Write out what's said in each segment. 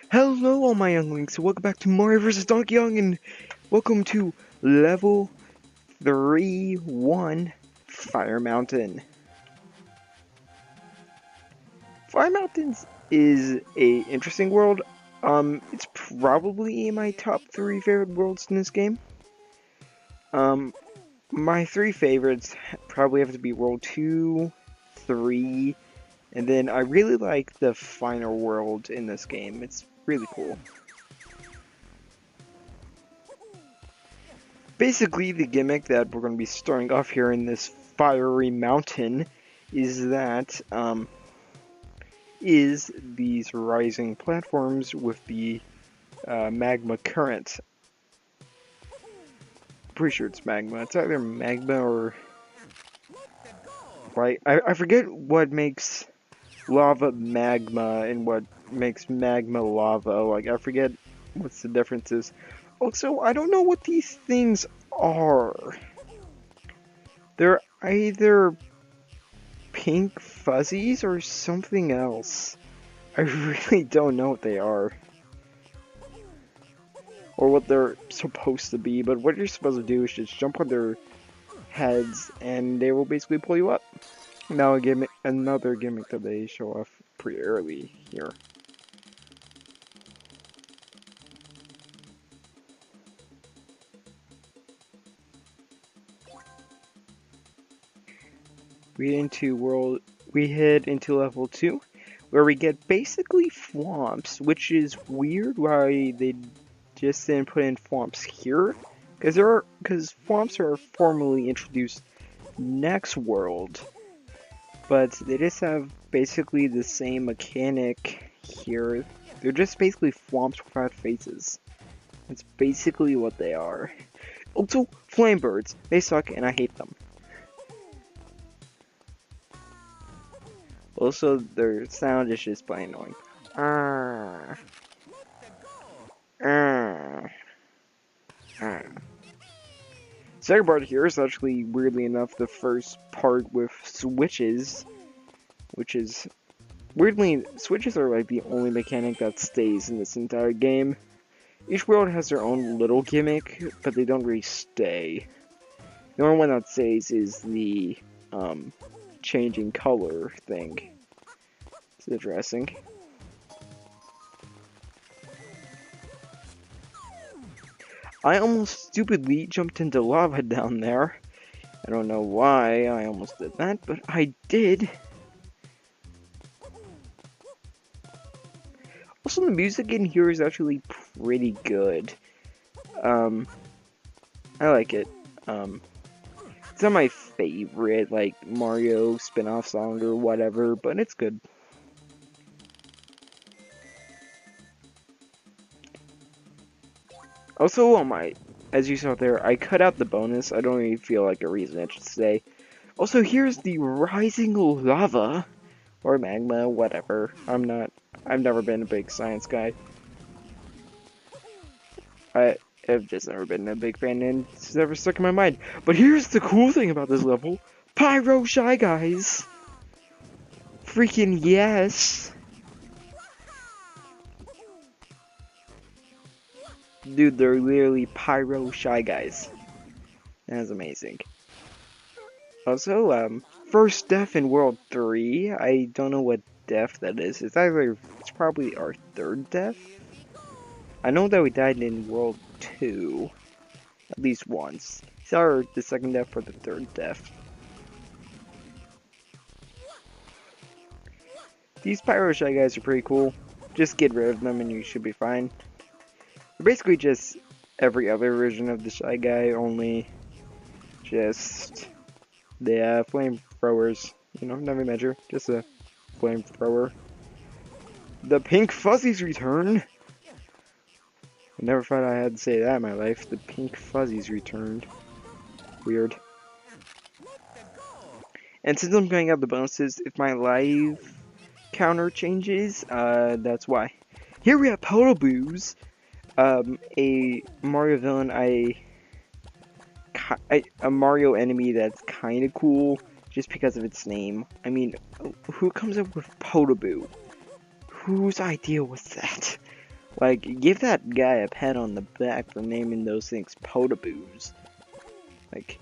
Hello all my younglings, welcome back to Mario vs. Donkey Kong, and welcome to level 3-1 Fire Mountain. Fire Mountains is a interesting world. It's probably in my top 3 favorite worlds in this game. My 3 favorites probably have to be World 2, 3, and then I really like the final world in this game. It's really cool. Basically, the gimmick that we're going to be starting off here in this fiery mountain is that, is these rising platforms with the magma current. Pretty sure it's magma. It's either magma or... Right? I forget what makes lava magma and what makes magma lava. Like, I forget what's the differences. Also, I don't know what these things are. They're either pink fuzzies or something else. I really don't know what they are. Or what they're supposed to be, but what you're supposed to do is just jump on their heads and they will basically pull you up. Now another gimmick that they show off pretty early here. We head into level 2, where we get basically Thwomps, which is weird why they just didn't put in Thwomps here, because Thwomps are formally introduced next world, but they just have basically the same mechanic here. They're just basically Thwomps without faces. That's basically what they are. Also, flame birds. They suck and I hate them. Also, their sound is just plain annoying. Second part here is actually, weirdly enough, the first part with switches, which is, weirdly, switches are like the only mechanic that stays in this entire game. Each world has their own little gimmick, but they don't really stay. The only one that stays is the, changing color thing. It's interesting. I almost stupidly jumped into lava down there. I don't know why I almost did that, but I did. Also, the music in here is actually pretty good. I like it. It's not my favorite, like, Mario spin-off song or whatever, but it's good. Also, as you saw there, I cut out the bonus. I don't really feel like a reason it should stay. Also, here's the rising lava, or magma, whatever. I've never been a big science guy. I've just never been a big fan, and it's never stuck in my mind. But here's the cool thing about this level. Pyro Guys! Freaking yes! Dude, they're literally Pyro Guys. That's amazing. Also, first death in World 3. I don't know what death that is. It's probably our third death. I know that we died in World 2. At least once. It's the second death or the third death. These Pyro Guys are pretty cool. Just get rid of them and you should be fine. They're basically just every other version of the Shy Guy, only just the flamethrowers. You know, never measure, just a flamethrower. The pink fuzzies return! I never thought I had to say that in my life. The pink fuzzies returned. Weird. And since I'm going out the bonuses, if my live counter changes, that's why. Here we have Podoboos, a Mario villain, a Mario enemy that's kind of cool, just because of its name. I mean, who comes up with Podoboo? whose idea was that? Like, give that guy a pat on the back for naming those things Podoboos. Like,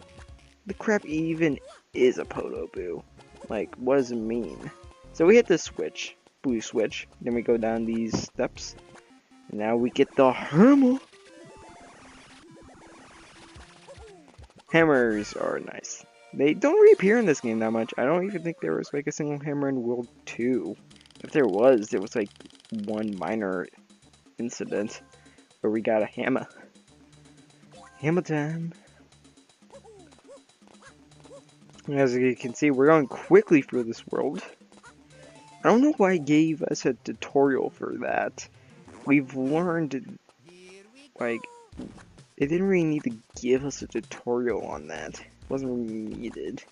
the crap even is a Podoboo. Like, what does it mean? So we hit the switch, blue switch, then we go down these steps, and now we get the hammer. Hammers are nice. They don't reappear in this game that much. I don't even think there was like a single hammer in World 2. If there was like one minor incident where we got a hammer. Hammer time. As you can see, we're going quickly through this world. I don't know why it gave us a tutorial for that. We've learned, like, it didn't really need to give us a tutorial on that. It wasn't really needed.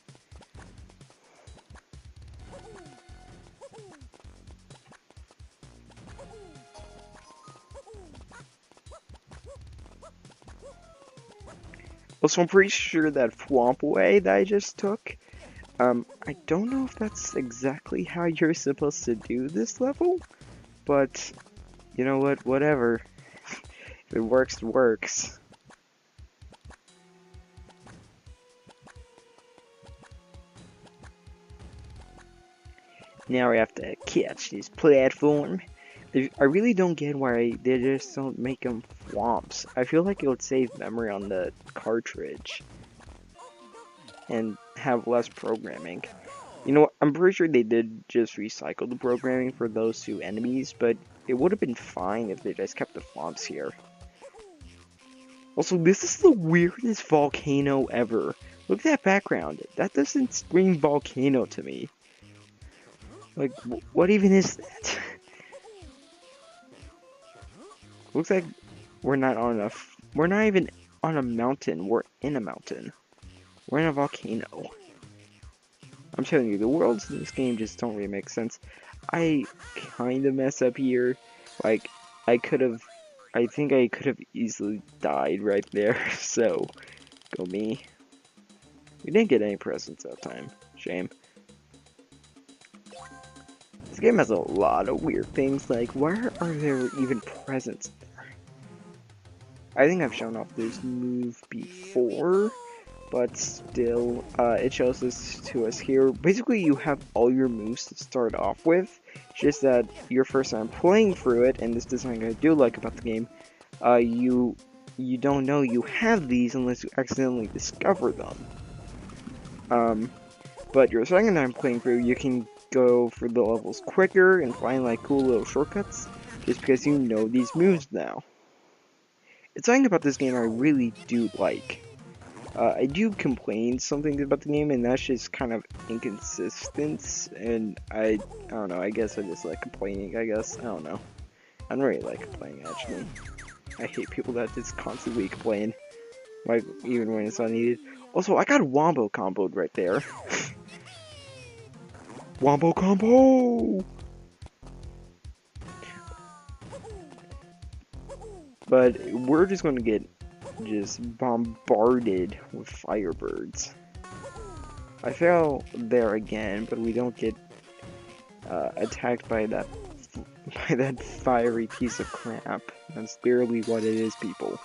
Also, I'm pretty sure that Thwomp way that I just took, I don't know if that's exactly how you're supposed to do this level, but you know what, whatever. If it works, it works. Now we have to catch this platform. I really don't get why they just don't make them Thwomps. I feel like it would save memory on the cartridge and have less programming. You know what, I'm pretty sure they did just recycle the programming for those two enemies, but it would have been fine if they just kept the Thwomps here. Also, this is the weirdest volcano ever. Look at that background. That doesn't scream volcano to me. Like, what even is that? Looks like we're not even on a mountain, we're in a mountain. We're in a volcano. I'm telling you, the worlds in this game just don't really make sense. I kinda mess up here. Like, I think I could have easily died right there, so, go me. We didn't get any presents that time. Shame. This game has a lot of weird things, like, why are there even presents there? I think I've shown off this move before, but still, it shows this to us here. Basically, you have all your moves to start off with, just that your first time playing through it, and this is something I do like about the game, you don't know you have these unless you accidentally discover them. But your second time playing through, you can go for the levels quicker and find like cool little shortcuts, just because you know these moves now. It's something about this game I really do like. I do complain something about the game, and that's just kind of inconsistent, and I don't know, I guess I just like complaining, I don't know. I don't really like complaining, actually. I hate people that just constantly complain, like, even when it's not needed. Also, I got Wombo comboed right there. Wombo combo! But we're just gonna get bombarded with firebirds. I fell there again, but we don't get attacked by that fiery piece of crap. That's literally what it is, people.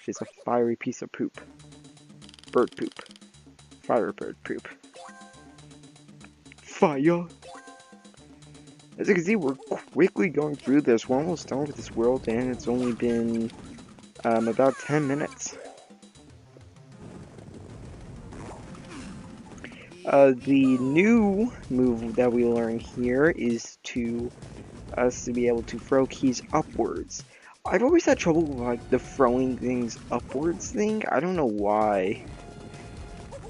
It's a fiery piece of poop. Bird poop. Firebird poop. Fire! As you can see, we're quickly going through this. We're almost done with this world, and it's only been about 10 minutes. The new move that we learn here is to be able to throw keys upwards. I've always had trouble with like the throwing things upwards thing. I don't know why.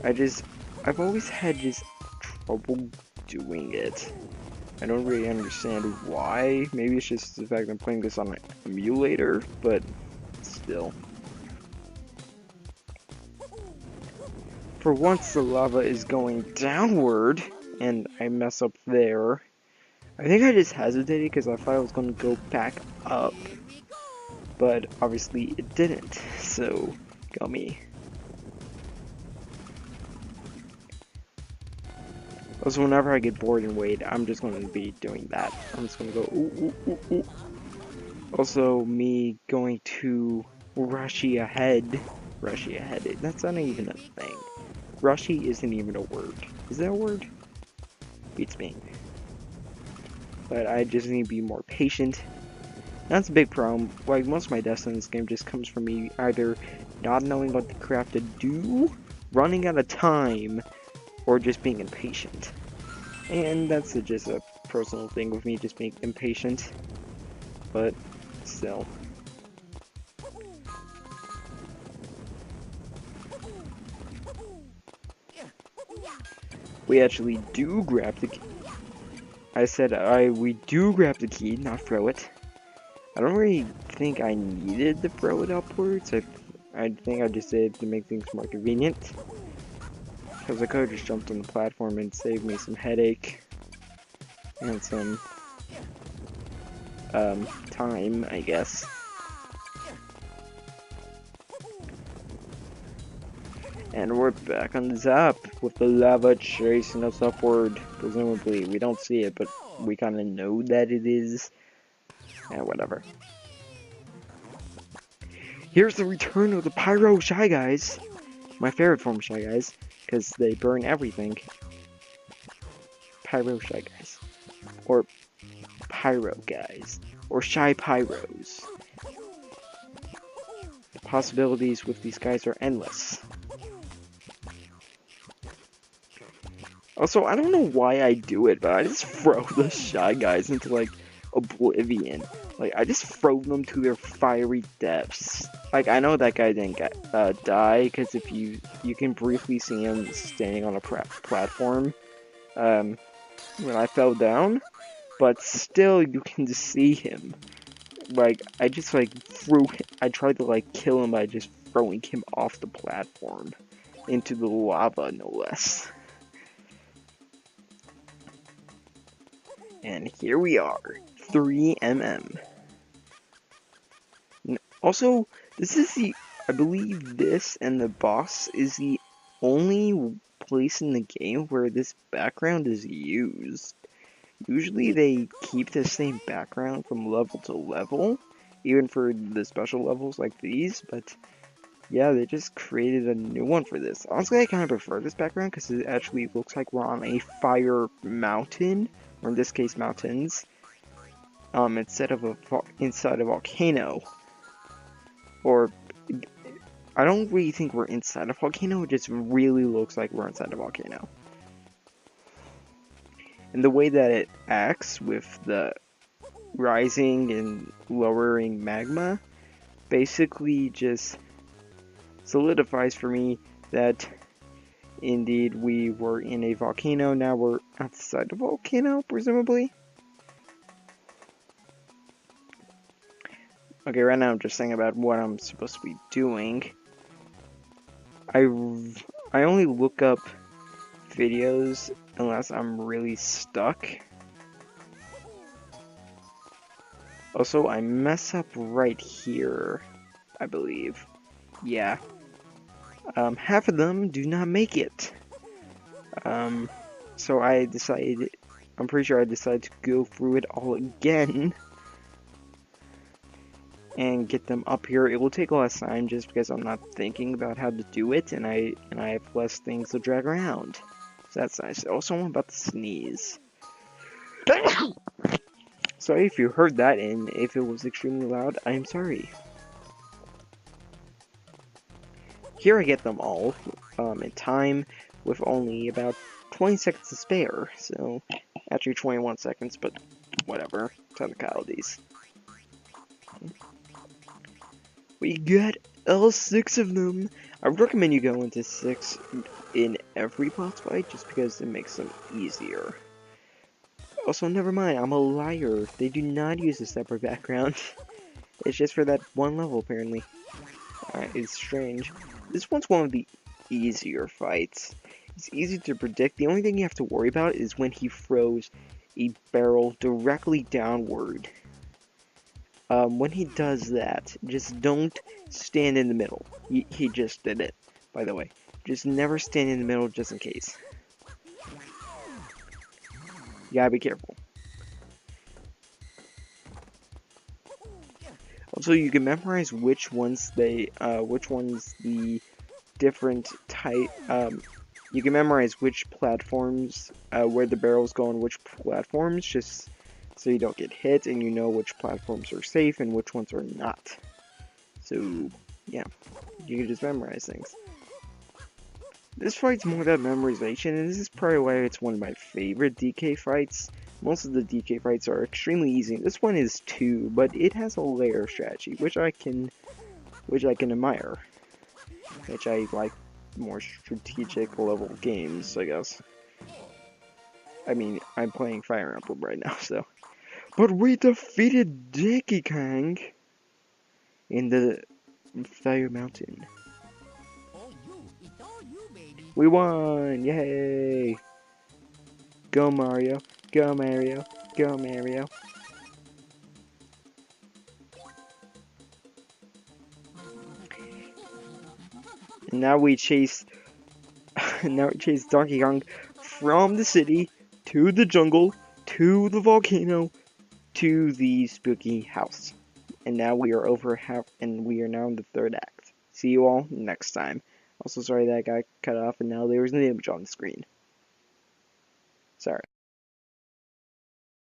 I've always had trouble doing it. I don't really understand why. Maybe it's just the fact I'm playing this on an emulator, but still. For once the lava is going downward, and I mess up there. I think I just hesitated because I thought I was going to go back up. But obviously it didn't, so go me. Also, whenever I get bored and wait, I'm just going to be doing that. I'm just going to go ooh, ooh, ooh, ooh. Also, me going to rushy ahead. Rushy ahead. That's not even a thing. Rushy isn't even a word. Is that a word? Beats me. But I just need to be more patient. That's a big problem. Like, most of my deaths in this game just comes from me either not knowing what the crap to do, running out of time, or just being impatient. And that's just a personal thing with me, just being impatient. But, still. We actually do grab the key. I said we do grab the key, not throw it. I don't really think I needed to throw it upwards. I think I just did it to make things more convenient. Because I could have just jumped on the platform and saved me some headache. And some time, I guess. And we're back on the top with the lava chasing us upward. Presumably, we don't see it, but we kind of know that it is. And whatever. Here's the return of the Pyro Shy Guys. My favorite form of Shy Guys, because they burn everything. Pyro Shy Guys. Or Pyro Guys. Or Shy Pyros. The possibilities with these guys are endless. Also, I don't know why I do it, but I just throw the Shy Guys into, like, oblivion. Like, I just throw them to their fiery depths. Like, I know that guy didn't die, because if you can briefly see him standing on a platform, when I fell down, but still you can just see him. Like, I just, like, I tried to, like, kill him by just throwing him off the platform into the lava, no less. And here we are, 3mm. Also, this is I believe this and the boss is the only place in the game where this background is used. Usually they keep the same background from level to level, even for the special levels like these, but yeah, they just created a new one for this. Honestly, I kind of prefer this background because it actually looks like we're on a fire mountain, or in this case mountains, instead of inside a volcano. Or, I don't really think we're inside a volcano, it just really looks like we're inside a volcano. And the way that it acts with the rising and lowering magma basically just solidifies for me that indeed we were in a volcano. Now we're outside the volcano, presumably. Okay, right now I'm just thinking about what I'm supposed to be doing. I only look up videos unless I'm really stuck. Also, I mess up right here, I believe. Yeah. Half of them do not make it. So I'm pretty sure I decided to go through it all again and get them up here. It will take less time just because I'm not thinking about how to do it, and I have less things to drag around. So that's nice. Also, I'm about to sneeze. Sorry if you heard that, and if it was extremely loud, I'm sorry. Here I get them all in time with only about 20 seconds to spare. So, actually 21 seconds, but whatever. Technicalities. We got all 6 of them. I would recommend you go into 6 in every boss fight just because it makes them easier. Also, never mind, I'm a liar. They do not use a separate background. It's just for that one level, apparently. It's strange. This one's one of the easier fights. It's easy to predict. The only thing you have to worry about is when he throws a barrel directly downward. When he does that, just don't stand in the middle. He just did it, by the way. Just never stand in the middle just in case. You gotta be careful. Also, you can memorize which ones the different type. You can memorize which platforms, where the barrels go on which platforms, just so you don't get hit, and you know which platforms are safe and which ones are not. So, yeah, you can just memorize things. This fight's more about memorization, and this is probably why it's one of my favorite DK fights. Most of the DK fights are extremely easy. This one is too, but it has a layer strategy, which I can admire. Which I like more strategic level games, I guess. I mean, I'm playing Fire Emblem right now, so. But we defeated Dicky Kang in the Fire Mountain. We won! Yay! Go Mario! Go Mario! Go Mario! And now we chase Donkey Kong from the city to the jungle to the volcano to the spooky house. And now we are we are now in the third act. See you all next time. Also sorry that got cut off and now there was an image on the screen. Sorry.